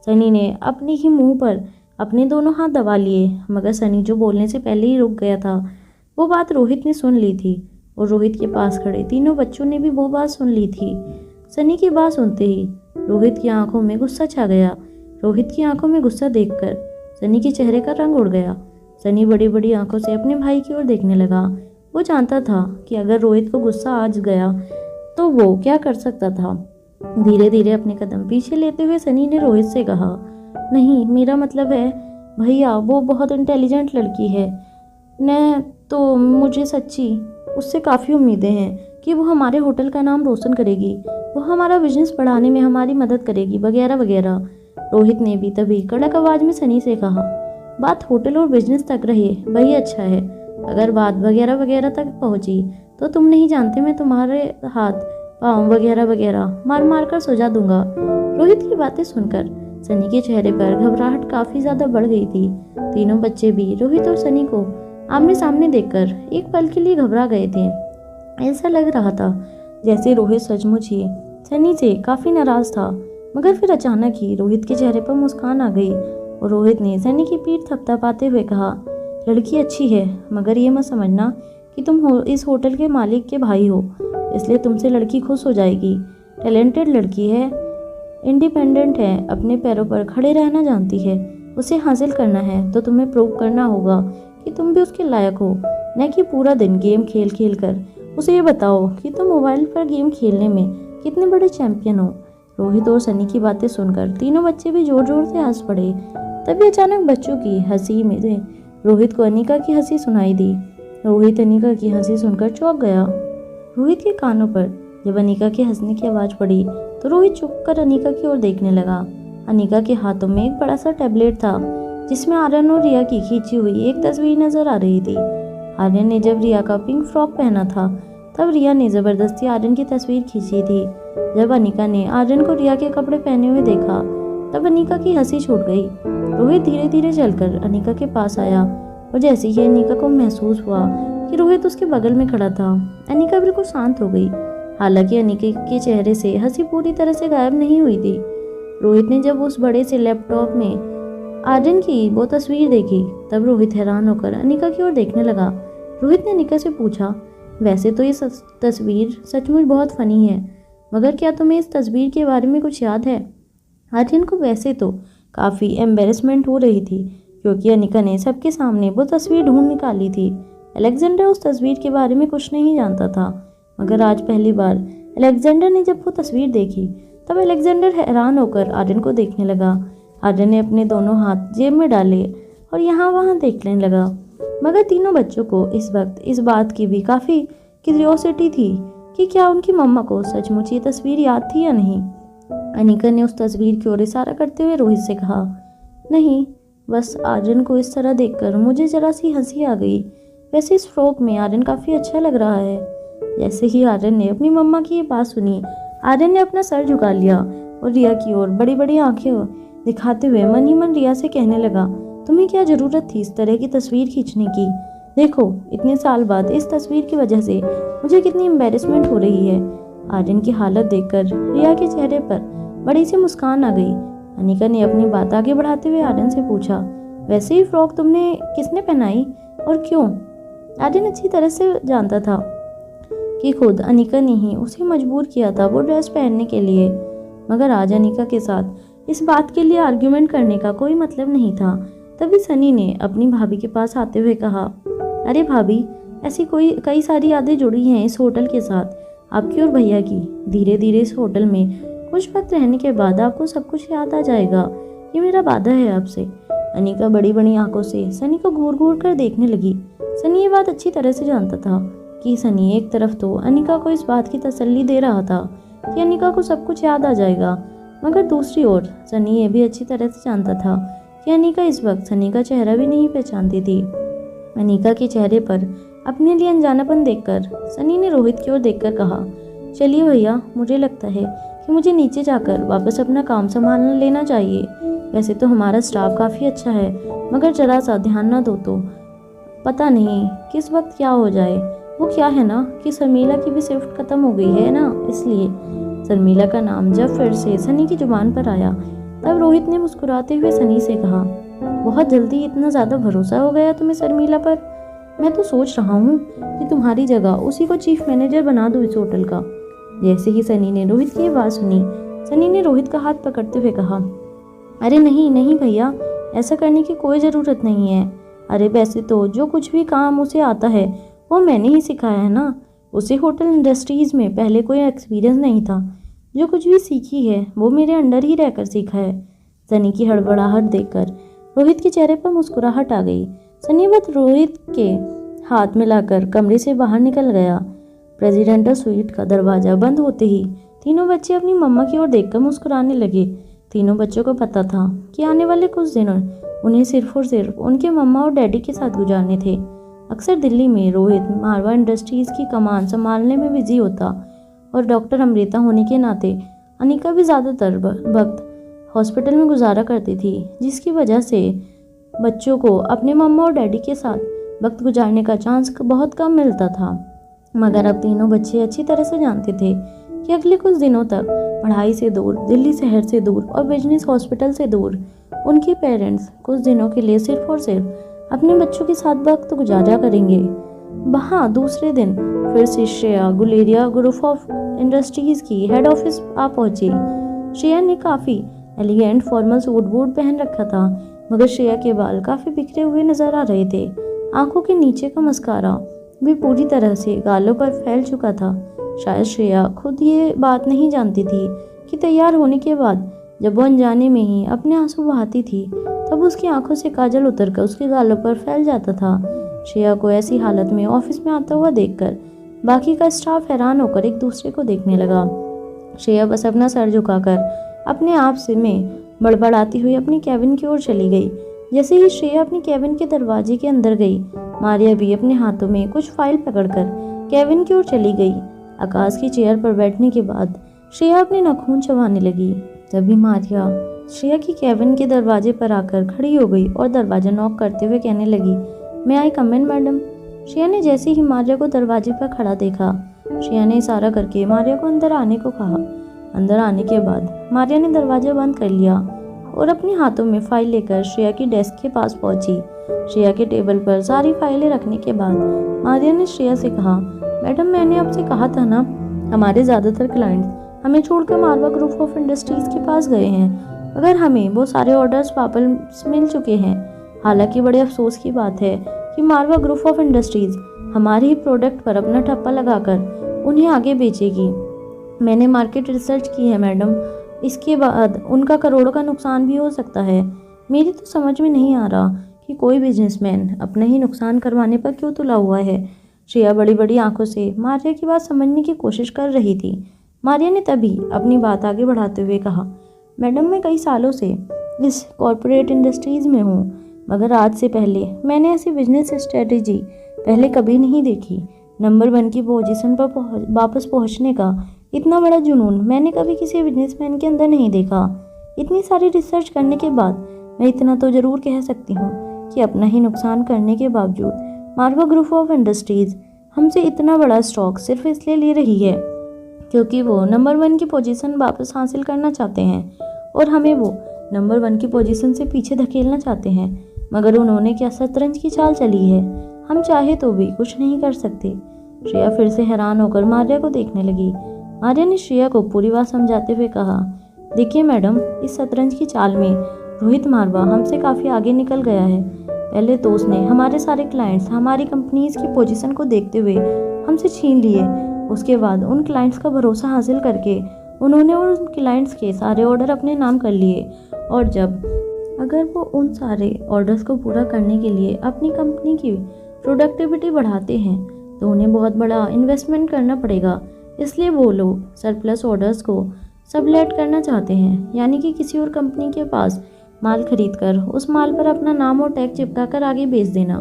सनी ने अपने ही मुंह पर अपने दोनों हाथ दबा लिए, मगर सनी जो बोलने से पहले ही रुक गया था वो बात रोहित ने सुन ली थी और रोहित के पास खड़े तीनों बच्चों ने भी वो बात सुन ली थी। सनी की बात सुनते ही रोहित की आंखों में गुस्सा छा गया। रोहित की आंखों में गुस्सा देखकर सनी के चेहरे का रंग उड़ गया। सनी बड़ी बड़ी आंखों से अपने भाई की ओर देखने लगा। वो जानता था कि अगर रोहित को गुस्सा आ गया तो वो क्या कर सकता था। धीरे धीरे अपने कदम पीछे लेते हुए सनी ने रोहित से कहा, नहीं, मेरा मतलब है भैया, वो बहुत इंटेलिजेंट लड़की है न, तो मुझे सच्ची उससे काफ़ी उम्मीदें हैं कि वो हमारे होटल का नाम रोशन करेगी, वो हमारा बिजनेस बढ़ाने में हमारी मदद करेगी, वगैरह वगैरह। रोहित ने भी तभी कड़क आवाज़ में सनी से कहा, बात होटल और बिजनेस तक रहे वही अच्छा है, अगर बात वगैरह वगैरह तक पहुंची तो तुम नहीं जानते मैं तुम्हारे हाथ पाँव वगैरह वगैरह मार मार कर सजा दूंगा। रोहित की बातें सुनकर सनी के चेहरे पर घबराहट काफी ज्यादा बढ़ गई थी। तीनों बच्चे भी रोहित और सनी को आमने सामने देखकर एक पल के लिए घबरा गए थे। ऐसा लग रहा था जैसे रोहित सचमुच ही सनी से काफी नाराज था। मगर फिर अचानक ही रोहित के चेहरे पर मुस्कान आ गई और रोहित ने सनी की पीठ थपथपाते हुए कहा, लड़की अच्छी है, मगर ये मत समझना कि तुम इस होटल के मालिक के भाई हो, इसलिए तुमसे लड़की खुश हो जाएगी। टैलेंटेड लड़की है, इंडिपेंडेंट है, अपने पैरों पर खड़े रहना जानती है। उसे हासिल करना है तो तुम्हें प्रूव करना होगा कि तुम भी उसके लायक हो, न कि पूरा दिन गेम खेल खेल कर उसे ये बताओ कि तुम मोबाइल पर गेम खेलने में कितने बड़े चैंपियन हो। रोहित और सनी की बातें सुनकर तीनों बच्चे भी जोर जोर से हंस पड़े। तभी अचानक बच्चों की हंसी में से रोहित को अनिका की हंसी सुनाई दी। रोहित अनिका की हंसी सुनकर चौंक गया। रोहित के कानों पर जब अनिका के हंसने की आवाज पड़ी तो रोहित चुप कर अनिका की ओर देखने लगा। अनिका के हाथों में एक बड़ा सा टैबलेट था जिसमें आर्यन और रिया की खींची हुई एक तस्वीर नजर आ रही थी। आर्यन ने जब रिया का पिंक फ्रॉक पहना था तब रिया ने जबरदस्ती आर्यन की तस्वीर खींची थी। जब अनिका ने आर्यन को रिया के कपड़े पहने हुए देखा तब अनिका की हंसी छूट गई। रोहित धीरे धीरे चलकर अनिका के पास आया और जैसे ही अनिका को महसूस हुआ कि रोहित उसके बगल में खड़ा था, अनिका बिल्कुल शांत हो गई। हालांकि अनिका के चेहरे से हंसी पूरी तरह से गायब नहीं हुई थी। रोहित ने जब उस बड़े से लैपटॉप में आर्यन की वो तस्वीर देखी तब रोहित हैरान होकर अनिका की ओर देखने लगा। रोहित ने अनिका से पूछा, वैसे तो ये तस्वीर सचमुच बहुत फनी है, मगर क्या तुम्हें इस तस्वीर के बारे में कुछ याद है? आर्यन को वैसे तो काफ़ी एम्बेरसमेंट हो रही थी क्योंकि अनिका ने सबके सामने वो तस्वीर ढूंढ निकाली थी। अलेक्जेंडर उस तस्वीर के बारे में कुछ नहीं जानता था, मगर आज पहली बार अलेक्जेंडर ने जब वो तस्वीर देखी तब अलेक्जेंडर हैरान होकर आर्यन को देखने लगा। आर्यन ने अपने दोनों हाथ जेब में डाले और यहाँ वहाँ देखने लगा। मगर तीनों बच्चों को इस वक्त इस बात की भी काफ़ी क्यूरियोसिटी थी कि क्या उनकी मम्मा को सचमुच ये तस्वीर याद थी या नहीं। अनिका ने उस तस्वीर की ओर इशारा करते हुए रोहित से कहा, नहीं, बस आर्यन को इस तरह देखकर मुझे जरा सी हंसी आ गई। वैसे इस फ्रॉक में आर्यन काफ़ी अच्छा लग रहा है। जैसे ही आर्यन ने अपनी मम्मा की ये बात सुनी, आर्यन ने अपना सर झुका लिया और रिया की ओर बड़ी बड़ी आंखें दिखाते हुए मन ही मन रिया से कहने लगा, तुम्हें क्या ज़रूरत थी इस तरह की तस्वीर खींचने की? देखो, इतने साल बाद इस तस्वीर की वजह से मुझे कितनी एम्बेरसमेंट हो रही है। आर्यन की हालत देखकर रिया के चेहरे पर बड़ी सी मुस्कान आ गई। अनिका ने अपनी बात आगे बढ़ाते हुए आर्यन से पूछा, वैसे ही फ्रॉक तुमने किसने पहनाई और क्यों? आर्यन अच्छी तरह से जानता था कि खुद अनिका ने ही उसे मजबूर किया था वो ड्रेस पहनने के लिए, मगर आज अनिका के साथ इस बात के लिए आर्ग्यूमेंट करने का कोई मतलब नहीं था। तभी सनी ने अपनी भाभी के पास आते हुए कहा, अरे भाभी, ऐसी कई सारी यादें जुड़ी हैं इस होटल के साथ, आपकी और भैया की। धीरे धीरे इस होटल में कुछ वक्त रहने के बाद आपको सब कुछ याद आ जाएगा। ये मेरा वादा है आपसे। अनिका बड़ी बड़ी आंखों से सनी को घूर घूर कर देखने लगी। सनी ये बात अच्छी तरह से जानता था कि सनी एक तरफ तो अनिका को इस बात की तसल्ली दे रहा था कि अनिका को सब कुछ याद आ जाएगा, मगर दूसरी ओर सनी ये भी अच्छी तरह से जानता था कि अनिका इस वक्त सनी का चेहरा भी नहीं पहचानती थी। अनिका के चेहरे पर अपने लिए अनजानापन देखकर सनी ने रोहित की ओर देखकर कहा, चलिए भैया, मुझे लगता है कि मुझे नीचे जाकर वापस अपना काम संभालना लेना चाहिए। वैसे तो हमारा स्टाफ काफ़ी अच्छा है, मगर जरा सा ध्यान ना दो तो पता नहीं किस वक्त क्या हो जाए। वो क्या है ना कि शर्मिला की भी शिफ्ट खत्म हो गई है ना, इसलिए। शर्मिला का नाम जब फिर से सनी की जुबान पर आया तब रोहित ने मुस्कुराते हुए सनी से कहा, बहुत जल्दी इतना ज़्यादा भरोसा हो गया तुम्हें शर्मिला पर? मैं तो सोच रहा हूँ कि तुम्हारी जगह उसी को चीफ मैनेजर बना दो इस होटल का। जैसे ही सनी ने रोहित की बात सुनी, सनी ने रोहित का हाथ पकड़ते हुए कहा, अरे नहीं नहीं भैया, ऐसा करने की कोई ज़रूरत नहीं है। अरे वैसे तो जो कुछ भी काम उसे आता है वो मैंने ही सिखाया है ना। उसे होटल इंडस्ट्रीज़ में पहले कोई एक्सपीरियंस नहीं था। जो कुछ भी सीखी है वो मेरे अंडर ही रहकर सीखा है। सनी की हड़बड़ाहट देखकर रोहित के चेहरे पर मुस्कुराहट आ गई। सनी बस रोहित के हाथ मिलाकर कमरे से बाहर निकल गया। प्रेसिडेंटल स्वीट का दरवाज़ा बंद होते ही तीनों बच्चे अपनी मम्मा की ओर देखकर मुस्कुराने लगे। तीनों बच्चों को पता था कि आने वाले कुछ दिनों उन्हें सिर्फ और सिर्फ उनके मम्मा और डैडी के साथ गुजारने थे। अक्सर दिल्ली में रोहित मारवा इंडस्ट्रीज़ की कमान संभालने में बिजी होता और डॉक्टर अमृता होने के नाते अनिका भी ज़्यादातर वक्त हॉस्पिटल में गुजारा करती थी, जिसकी वजह से बच्चों को अपने मम्मा और डैडी के साथ वक्त गुजारने का चांस बहुत कम मिलता था। मगर अब तीनों बच्चे अच्छी तरह से जानते थे कि अगले कुछ दिनों तक पढ़ाई से दूर, दिल्ली शहर से दूर और बिजनेस हॉस्पिटल से दूर उनके पेरेंट्स कुछ दिनों के लिए सिर्फ और सिर्फ अपने बच्चों के साथ वक्त गुजारा करेंगे। वहाँ दूसरे दिन फिर से Shreya Guleria group of industries की हेड ऑफिस आ पहुंची। श्रेया ने काफ़ी एलिगेंट फॉर्मल सूट बूट पहन रखा था, मगर श्रेया के बाल काफ़ी बिखरे हुए नजर आ रहे थे। आंखों के नीचे का मस्कारा भी पूरी तरह से गालों पर फैल चुका था। शायद श्रेया खुद ये बात नहीं जानती थी कि तैयार होने के बाद जब वो अनजाने में ही अपने आंसू बहाती थी, तब उसकी आंखों से काजल उतरकर उसके गालों पर फैल जाता था। श्रेया को ऐसी हालत में ऑफिस में आता हुआ देखकर बाकी का स्टाफ हैरान होकर एक दूसरे को देखने लगा। श्रेया बस अपना सर झुकाकर अपने आप से में बड़बड़ाती हुई अपनी कैबिन की ओर चली गई। जैसे ही श्रेया अपनी कैबिन के दरवाजे के अंदर गई, मारिया भी अपने हाथों में कुछ फाइल पकड़कर कैबिन की ओर चली गई। आकाश की चेयर पर बैठने के बाद श्रेया अपने नाखून चबाने लगी। तभी मारिया श्रेया की कैबिन के दरवाजे पर आकर खड़ी हो गई और दरवाजा नॉक करते हुए कहने लगी, मैं आई कम इन मैडम। श्रेया ने जैसे ही मारिया को दरवाजे पर खड़ा देखा, श्रेया ने इशारा करके मारिया को अंदर आने को कहा। अंदर आने के बाद मारिया ने दरवाजा बंद कर लिया और अपने हाथों में फाइल लेकर श्रेया की डेस्क के पास पहुंची। श्रेया के टेबल पर सारी फाइलें रखने के बाद मारिया ने श्रेया से कहा, मैडम मैंने आपसे कहा था ना, हमारे ज़्यादातर क्लाइंट्स हमें छोड़कर मारवा ग्रुप ऑफ इंडस्ट्रीज़ के पास गए हैं, मगर हमें वो सारे ऑर्डर्स वापस मिल चुके हैं। हालांकि बड़े अफसोस की बात है कि मारवा ग्रुप ऑफ इंडस्ट्रीज़ हमारे ही प्रोडक्ट पर अपना ठप्पा लगाकर उन्हें आगे बेचेगी। मैंने मार्केट रिसर्च की है मैडम, इसके बाद उनका करोड़ों का नुकसान भी हो सकता है। मेरी तो समझ में नहीं आ रहा कि कोई बिजनेसमैन अपना ही नुकसान करवाने पर क्यों तुला हुआ है। श्रेया बड़ी बड़ी आंखों से मारिया की बात समझने की कोशिश कर रही थी। मारिया ने तभी अपनी बात आगे बढ़ाते हुए कहा, मैडम मैं कई सालों से इस कॉरपोरेट इंडस्ट्रीज़ में हूँ, मगर आज से पहले मैंने ऐसी बिजनेस स्ट्रेटेजी पहले कभी नहीं देखी। नंबर 1 की पोजीशन पर वापस पहुँचने का इतना बड़ा जुनून मैंने कभी किसी बिजनेसमैन के अंदर नहीं देखा। इतनी सारी रिसर्च करने के बाद मैं इतना तो ज़रूर कह सकती हूँ कि अपना ही नुकसान करने के बावजूद मारवा ग्रुप ऑफ इंडस्ट्रीज़ हमसे इतना बड़ा स्टॉक सिर्फ इसलिए ले रही है क्योंकि वो नंबर 1 की पोजीशन वापस हासिल करना चाहते हैं और हमें वो नंबर 1 की पोजीशन से पीछे धकेलना चाहते हैं। मगर उन्होंने क्या शतरंज की चाल चली है, हम चाहे तो भी कुछ नहीं कर सकते। श्रेया फिर से हैरान होकर मारिया को देखने लगी। मारिया ने श्रेया को पूरी बात समझाते हुए कहा, देखिए मैडम, इस शतरंज की चाल में रोहित मारवा हमसे काफ़ी आगे निकल गया है। पहले तो उसने हमारे सारे क्लाइंट्स हमारी कंपनीज की पोजीशन को देखते हुए हमसे छीन लिए। उसके बाद उन क्लाइंट्स का भरोसा हासिल करके उन्होंने उन क्लाइंट्स के सारे ऑर्डर अपने नाम कर लिए, और जब अगर वो उन सारे ऑर्डर्स को पूरा करने के लिए अपनी कंपनी की प्रोडक्टिविटी बढ़ाते हैं तो उन्हें बहुत बड़ा इन्वेस्टमेंट करना पड़ेगा। इसलिए वो लोग सरप्लस ऑर्डर्स को सबलेट करना चाहते हैं, यानी कि किसी और कंपनी के पास माल खरीदकर उस माल पर अपना नाम और टैग चिपकाकर आगे बेच देना।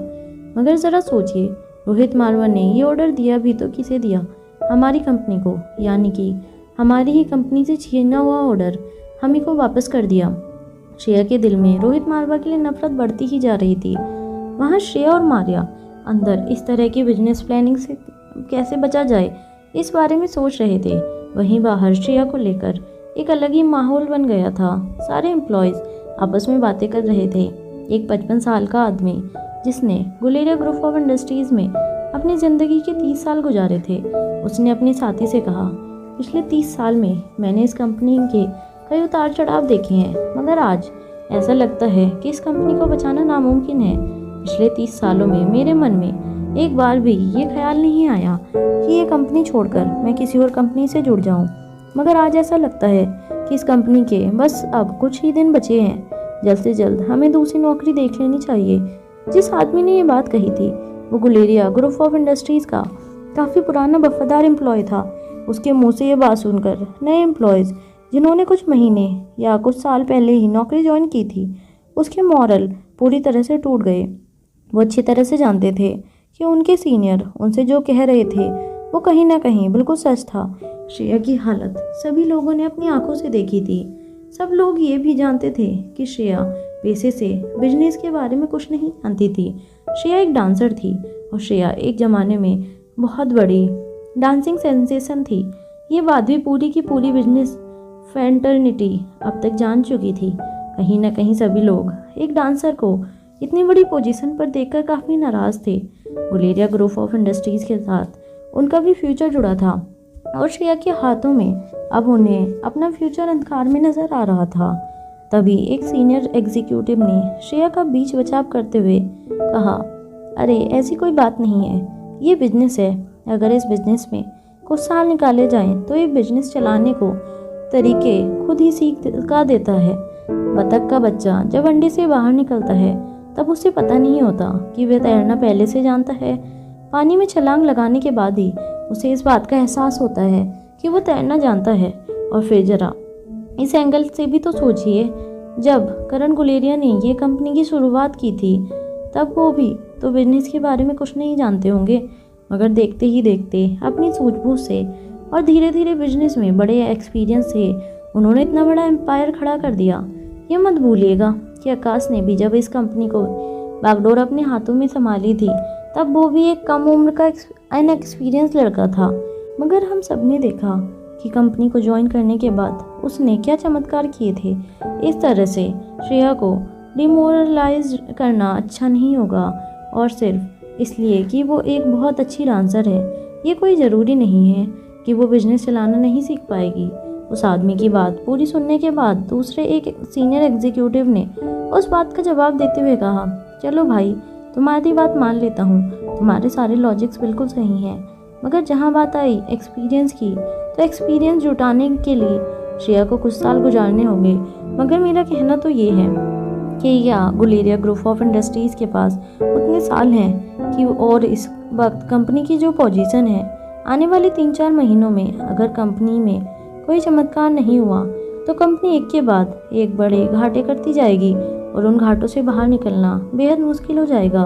मगर ज़रा सोचिए, रोहित मारवा ने ये ऑर्डर दिया भी तो किसे दिया? हमारी कंपनी को, यानी कि हमारी ही कंपनी से छीना हुआ ऑर्डर हम ही को वापस कर दिया। श्रेया के दिल में रोहित मारवा के लिए नफरत बढ़ती ही जा रही थी। वहाँ श्रेया और मारिया अंदर इस तरह की बिजनेस प्लानिंग से कैसे बचा जाए, इस बारे में सोच रहे थे। वहीं बाहर श्रेया को लेकर एक अलग ही माहौल बन गया था। सारे एम्प्लॉयज़ आपस में बातें कर रहे थे। एक 55 साल का आदमी जिसने गुलेरिया ग्रुप ऑफ इंडस्ट्रीज़ में अपनी ज़िंदगी के 30 साल गुजारे थे, उसने अपने साथी से कहा, पिछले 30 साल में मैंने इस कंपनी के कई उतार चढ़ाव देखे हैं, मगर आज ऐसा लगता है कि इस कंपनी को बचाना नामुमकिन है। पिछले 30 सालों में मेरे मन में एक बार भी ये ख्याल नहीं आया कि ये कंपनी छोड़कर मैं किसी और कंपनी से जुड़ जाऊं, मगर आज ऐसा लगता है कि इस कंपनी के बस अब कुछ ही दिन बचे हैं। जल्द से जल्द हमें दूसरी नौकरी देख लेनी चाहिए। जिस आदमी ने ये बात कही थी वो गुलेरिया ग्रुप ऑफ इंडस्ट्रीज़ का काफ़ी पुराना वफादार एम्प्लॉय था। उसके मुंह से ये बात सुनकर नए एम्प्लॉयज़ जिन्होंने कुछ महीने या कुछ साल पहले ही नौकरी ज्वाइन की थी, उसके मॉरल पूरी तरह से टूट गए। वो अच्छी तरह से जानते थे कि उनके सीनियर उनसे जो कह रहे थे वो कहीं ना कहीं बिल्कुल सच था। श्रेया की हालत सभी लोगों ने अपनी आंखों से देखी थी। सब लोग ये भी जानते थे कि श्रेया पेशे से बिजनेस के बारे में कुछ नहीं जानती थी। श्रेया एक डांसर थी और श्रेया एक ज़माने में बहुत बड़ी डांसिंग सेंसेशन थी। ये बात भी पूरी की पूरी बिजनेस फैंटर्निटी अब तक जान चुकी थी। कहीं ना कहीं सभी लोग एक डांसर को इतनी बड़ी पोजीशन पर देखकर काफ़ी नाराज़ थे। गुलेरिया ग्रुप ऑफ इंडस्ट्रीज़ के साथ उनका भी फ्यूचर जुड़ा था और श्रेया के हाथों में अब उन्हें अपना फ्यूचर अंधकार में नज़र आ रहा था। तभी एक सीनियर एग्जीक्यूटिव ने श्रेया का बीच बचाव करते हुए कहा, अरे ऐसी कोई बात नहीं है, ये बिजनेस है। अगर इस बिजनेस में कुछ साल निकाले जाएं तो ये बिजनेस चलाने को तरीके खुद ही सिखा देता है। बतख का बच्चा जब अंडे से बाहर निकलता है तब उसे पता नहीं होता कि वह तैरना पहले से जानता है। पानी में छलांग लगाने के बाद ही उसे इस बात का एहसास होता है कि वो तैरना जानता है। और फिर जरा इस एंगल से भी तो सोचिए, जब करण गुलेरिया ने ये कंपनी की शुरुआत की थी तब वो भी तो बिजनेस के बारे में कुछ नहीं जानते होंगे, मगर देखते ही देखते अपनी सूझबूझ से और धीरे धीरे बिजनेस में बड़े एक्सपीरियंस से उन्होंने इतना बड़ा एम्पायर खड़ा कर दिया। ये मत भूलिएगा कि आकाश ने भी जब इस कंपनी को बागडोर अपने हाथों में संभाली थी तब वो भी एक कम उम्र का अनएक्सपीरियंस लड़का था। मगर हम सब ने देखा कि कंपनी को ज्वाइन करने के बाद उसने क्या चमत्कार किए थे। इस तरह से श्रेया को डिमोरलाइज करना अच्छा नहीं होगा, और सिर्फ इसलिए कि वो एक बहुत अच्छी डांसर है ये कोई ज़रूरी नहीं है कि वो बिजनेस चलाना नहीं सीख पाएगी। उस आदमी की बात पूरी सुनने के बाद दूसरे एक सीनियर एग्जीक्यूटिव ने उस बात का जवाब देते हुए कहा, चलो भाई, तुम्हारी बात मान लेता हूँ, तुम्हारे सारे लॉजिक्स बिल्कुल सही हैं, मगर जहाँ बात आई एक्सपीरियंस की तो एक्सपीरियंस जुटाने के लिए श्रेया को कुछ साल गुजारने होंगे। मगर मेरा कहना तो ये है कि या गुलेरिया ग्रुप ऑफ इंडस्ट्रीज़ के पास उतने साल हैं कि और इस वक्त कंपनी की जो पोजीशन है, आने वाले 3-4 महीनों में अगर कंपनी में कोई चमत्कार नहीं हुआ तो कंपनी एक के बाद एक बड़े घाटे करती जाएगी और उन घाटों से बाहर निकलना बेहद मुश्किल हो जाएगा।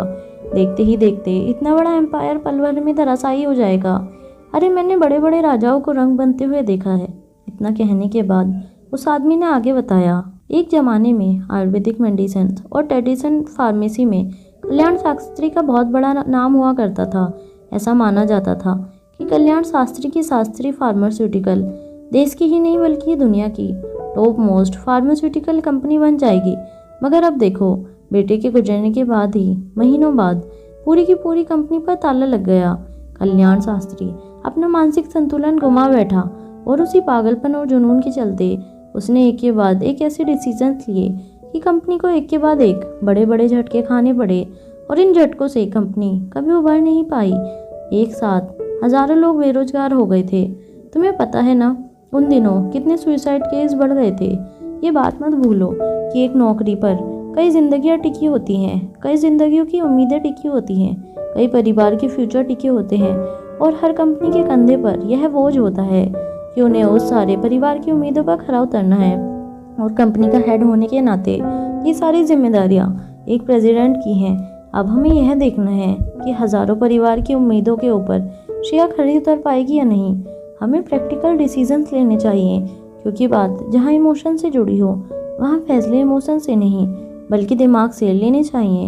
देखते ही देखते इतना बड़ा एम्पायर पल भर में धराशायी हो जाएगा। अरे मैंने बड़े बड़े राजाओं को रंग बनते हुए देखा है। इतना कहने के बाद उस आदमी ने आगे बताया, एक ज़माने में आयुर्वेदिक मेडिसिन और ट्रेडिशन फार्मेसी में कल्याण शास्त्री का बहुत बड़ा नाम हुआ करता था। ऐसा माना जाता था कि कल्याण शास्त्री की शास्त्री फार्मास्यूटिकल देश की ही नहीं बल्कि दुनिया की टॉप मोस्ट फार्मास्यूटिकल कंपनी बन जाएगी। मगर अब देखो, बेटे के गुजरने के बाद ही महीनों बाद पूरी की पूरी कंपनी पर ताला लग गया। कल्याण शास्त्री अपना मानसिक संतुलन गुमा बैठा और उसी पागलपन और जुनून के चलते उसने एक के बाद एक ऐसे डिसीजन लिए कि कंपनी को एक के बाद एक बड़े बड़े झटके खाने पड़े और इन झटकों से कंपनी कभी उभर नहीं पाई। एक साथ हजारों लोग बेरोजगार हो गए थे। तुम्हें पता है ना उन दिनों कितने सुसाइड केस बढ़ गए थे। ये बात मत भूलो कि एक नौकरी पर कई जिंदगियां टिकी होती हैं, कई जिंदगियों की उम्मीदें टिकी होती हैं, कई परिवार के फ्यूचर टिके होते हैं और हर कंपनी के कंधे पर यह बोझ होता है कि उन्हें उस सारे परिवार की उम्मीदों पर खरा उतरना है। और कंपनी का हेड होने के नाते ये सारी जिम्मेदारियां एक प्रेसिडेंट की हैं। अब हमें यह देखना है कि हजारों परिवार की उम्मीदों के ऊपर श्रेया खरी उतर पाएगी या नहीं। हमें प्रैक्टिकल डिसीजंस लेने चाहिए, क्योंकि बात जहां इमोशन से जुड़ी हो वहां फैसले इमोशन से नहीं बल्कि दिमाग से लेने चाहिए।